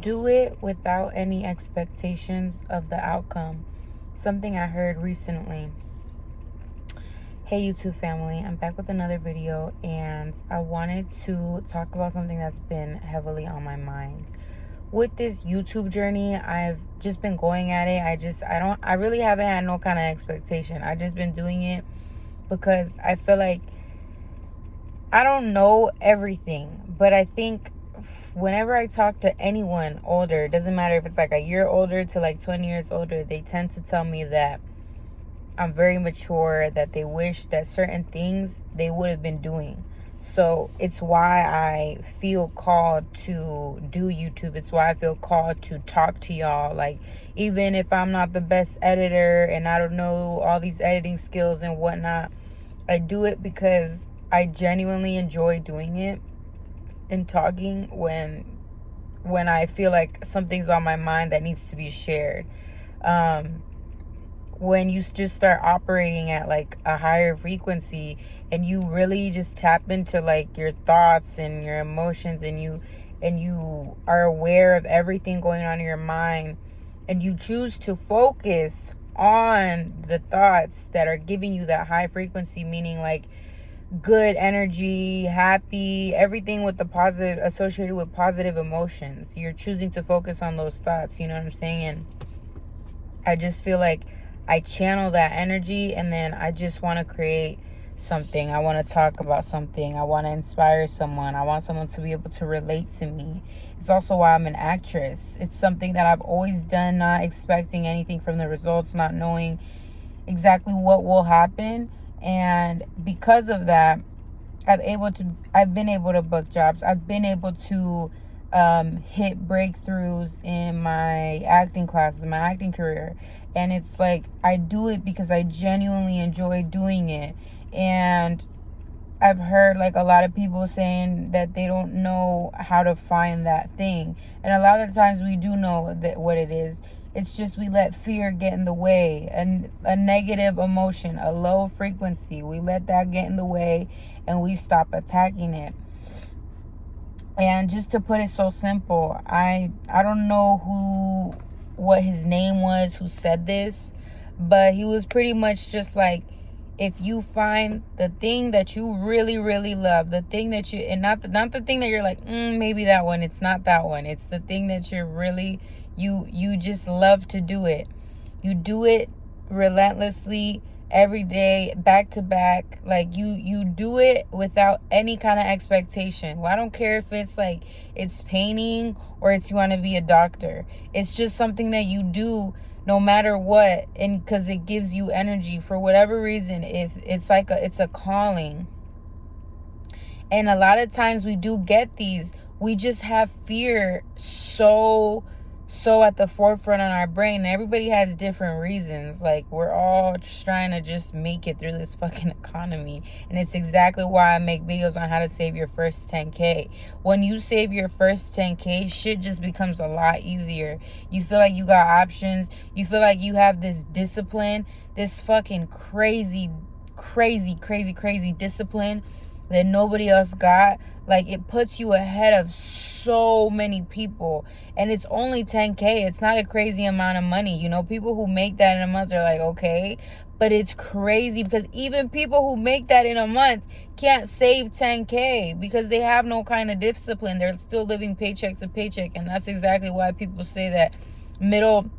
Do it without any expectations of the outcome. Something I heard recently. Hey YouTube family, I'm back with another video, and I wanted to talk about something that's been heavily on my mind. With this YouTube journey, I've just been going at it. I really haven't had no kind of expectation. I just been doing it because I feel like I don't know everything, but I think whenever I talk to anyone older, it doesn't matter if it's like a year older to like 20 years older, they tend to tell me that I'm very mature, that they wish that certain things they would have been doing. So it's why I feel called to do YouTube. It's why I feel called to talk to y'all. Like, even if I'm not the best editor and I don't know all these editing skills and whatnot, I do it because I genuinely enjoy doing it and talking when I feel like something's on my mind that needs to be shared. When you just start operating at like a higher frequency and you really just tap into like your thoughts and your emotions, and you are aware of everything going on in your mind, and you choose to focus on the thoughts that are giving you that high frequency, meaning like good energy, happy, everything with the positive, associated with positive emotions. You're choosing to focus on those thoughts, you know what I'm saying? And I just feel like I channel that energy, and then I just want to create something. I want to talk about something. I want to inspire someone. I want someone to be able to relate to me. It's also why I'm an actress. It's something that I've always done, not expecting anything from the results, not knowing exactly what will happen. And because of that, I've been able to book jobs. I've been able to hit breakthroughs in my acting classes, my acting career. And it's like, I do it because I genuinely enjoy doing it. And I've heard like a lot of people saying that they don't know how to find that thing. And a lot of times we do know that what it is. It's just we let fear get in the way, and a negative emotion, a low frequency. We let that get in the way and we stop attacking it. And just to put it so simple, I don't know what his name was who said this, but he was pretty much just like, if you find the thing that you really, really love, the thing that you, and not the thing that you're like, maybe that one, it's not that one. It's the thing that you're really, you just love to do it. You do it relentlessly every day, back to back. Like you do it without any kind of expectation. Well, I don't care if it's like it's painting or it's you want to be a doctor. It's just something that you do no matter what, and because it gives you energy for whatever reason. If it's like it's a calling. And a lot of times we do get these, we just have fear so at the forefront on our brain. And everybody has different reasons. Like, we're all just trying to just make it through this fucking economy. And it's exactly why I make videos on how to save your first 10K. When you save your first 10K, shit just becomes a lot easier. You feel like you got options. You feel like you have this discipline, this fucking crazy discipline that nobody else got. Like, it puts you ahead of so many people, and it's only 10K. It's not a crazy amount of money. You know, people who make that in a month are like, okay, but it's crazy because even people who make that in a month can't save 10K because they have no kind of discipline. They're still living paycheck to paycheck. And that's exactly why people say that middle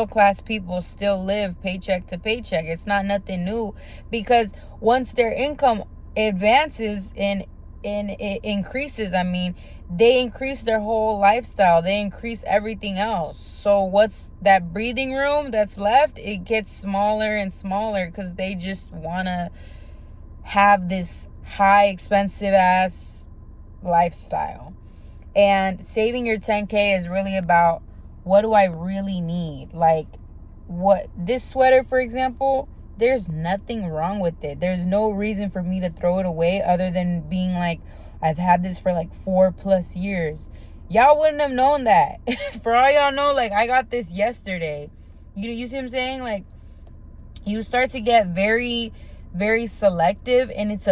class people still live paycheck to paycheck. It's not nothing new, because once their income advances and it increases, I mean, they increase their whole lifestyle, they increase everything else. So what's that breathing room that's left? It gets smaller and smaller because they just want to have this high expensive ass lifestyle. And saving your 10K is really about, what do I really need? Like, what, this sweater, for example, there's nothing wrong with it. There's no reason for me to throw it away other than being like, I've had this for like 4+ years. Y'all wouldn't have known that. For all y'all know, like, I got this yesterday. You see what I'm saying? Like, you start to get very, very selective, and it's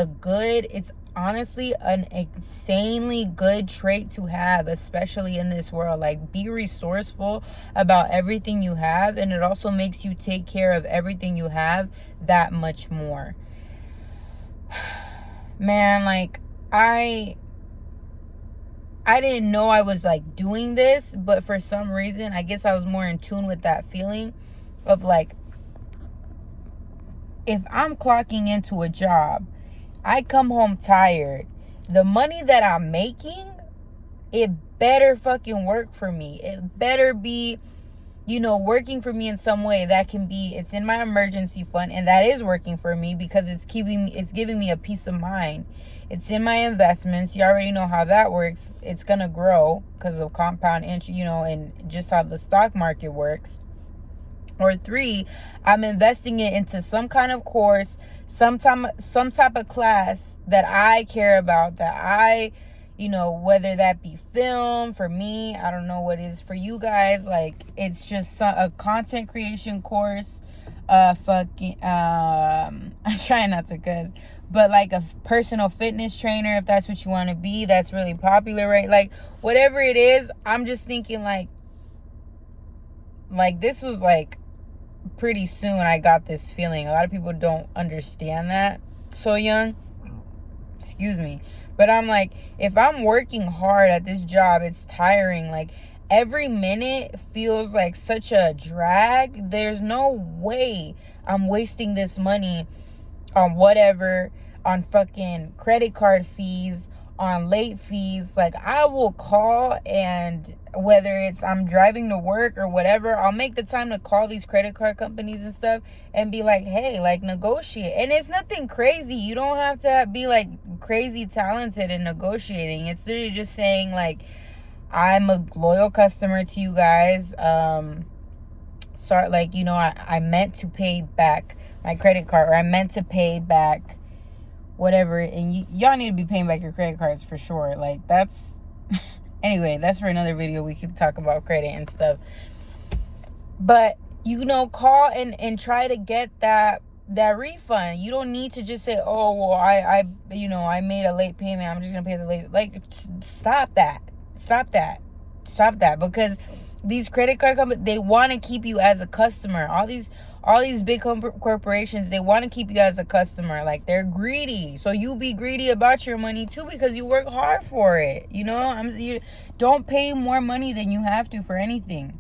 honestly an insanely good trait to have, especially in this world. Like, be resourceful about everything you have, and it also makes you take care of everything you have that much more. Man, like, I didn't know I was like doing this, but for some reason, I guess I was more in tune with that feeling of like, if I'm clocking into a job, I come home tired, the money that I'm making, it better fucking work for me. It better be, working for me in some way that can be, it's in my emergency fund, and that is working for me because it's giving me a peace of mind. It's in my investments. You already know how that works. It's going to grow because of compound interest, and just how the stock market works. Or 3, I'm investing it into some kind of course, some type of class that I care about, that I, whether that be film for me, I don't know what it is for you guys. Like, it's just a content creation course, I'm trying not to cuss, but like a personal fitness trainer, if that's what you want to be, that's really popular, right? Like, whatever it is, I'm just thinking like this was like, pretty soon I got this feeling. A lot of people don't understand that so young. Excuse me. But I'm like, if I'm working hard at this job, it's tiring. Like, every minute feels like such a drag. There's no way I'm wasting this money on whatever, on fucking credit card fees, on late fees. Like, I will call, and whether it's I'm driving to work or whatever, I'll make the time to call these credit card companies and stuff and be like, hey, like, negotiate. And it's nothing crazy. You don't have to be like crazy talented in negotiating. It's literally just saying like, I'm a loyal customer to you guys. Like, I meant to pay back my credit card, or I meant to pay back whatever, and y'all need to be paying back your credit cards for sure. Like, that's anyway, that's for another video. We could talk about credit and stuff, but call and try to get that refund. You don't need to just say, oh, well, I made a late payment, I'm just gonna pay the late. Like, stop that, because these credit card companies, they want to keep you as a customer. All these big corporations, they want to keep you as a customer. Like, they're greedy, so you be greedy about your money too, because you work hard for it. You don't pay more money than you have to for anything.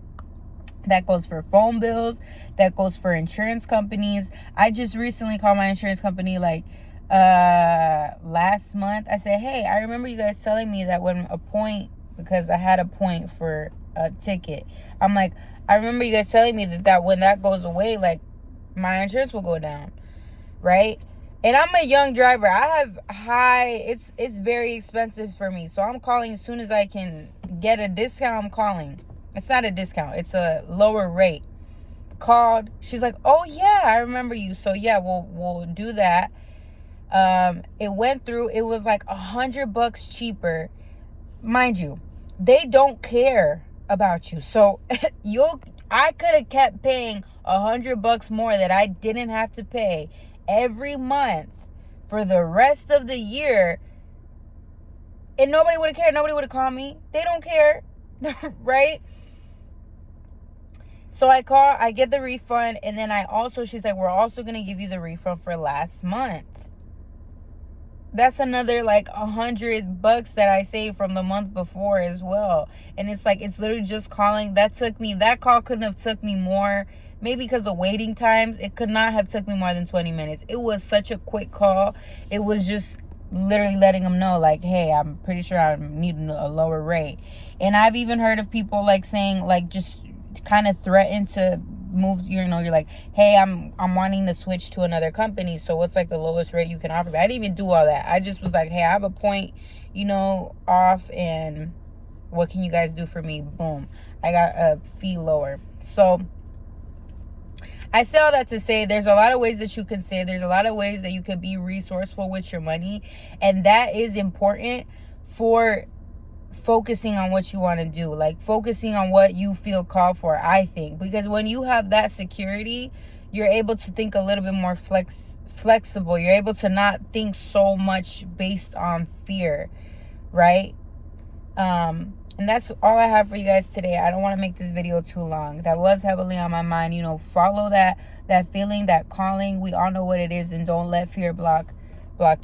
That goes for phone bills, that goes for insurance companies. I just recently called my insurance company like last month. I said, hey, I remember you guys telling me that when a point, because I had a point for a ticket, I'm like, I remember you guys telling me that when that goes away, like, my insurance will go down, right? And I'm a young driver. I have it's very expensive for me. So I'm calling as soon as I can get a discount. I'm calling. It's not a discount, it's a lower rate. Called. She's like, oh yeah, I remember you. So yeah, we'll do that. It went through. It was like $100 cheaper. Mind you, they don't care about you. So I could have kept paying $100 more that I didn't have to pay every month for the rest of the year, and nobody would have cared. Nobody would have called me. They don't care. Right? So I call, I get the refund, and then she's like, we're also going to give you the refund for last month. That's another like $100 that I saved from the month before as well. And it's like, it's literally just calling. That call couldn't have took me more, maybe because of waiting times. It could not have took me more than 20 minutes. It was such a quick call. It was just literally letting them know like, hey, I'm pretty sure I'm needing a lower rate. And I've even heard of people like saying, like, just kind of threaten to move, you're like, hey, I'm wanting to switch to another company, so what's like the lowest rate you can offer me? I didn't even do all that. I just was like, hey, I have a point off, and what can you guys do for me? Boom, I got a fee lower. So I say all that to say there's a lot of ways that you can save. There's a lot of ways that you can be resourceful with your money, and that is important for focusing on what you want to do, like focusing on what you feel called for, I think, because when you have that security, you're able to think a little bit more flexible. You're able to not think so much based on fear, right? And that's all I have for you guys today. I don't want to make this video too long. That was heavily on my mind. You know, follow that feeling, that calling. We all know what it is, and don't let fear block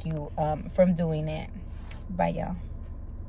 you from doing it. Bye, y'all.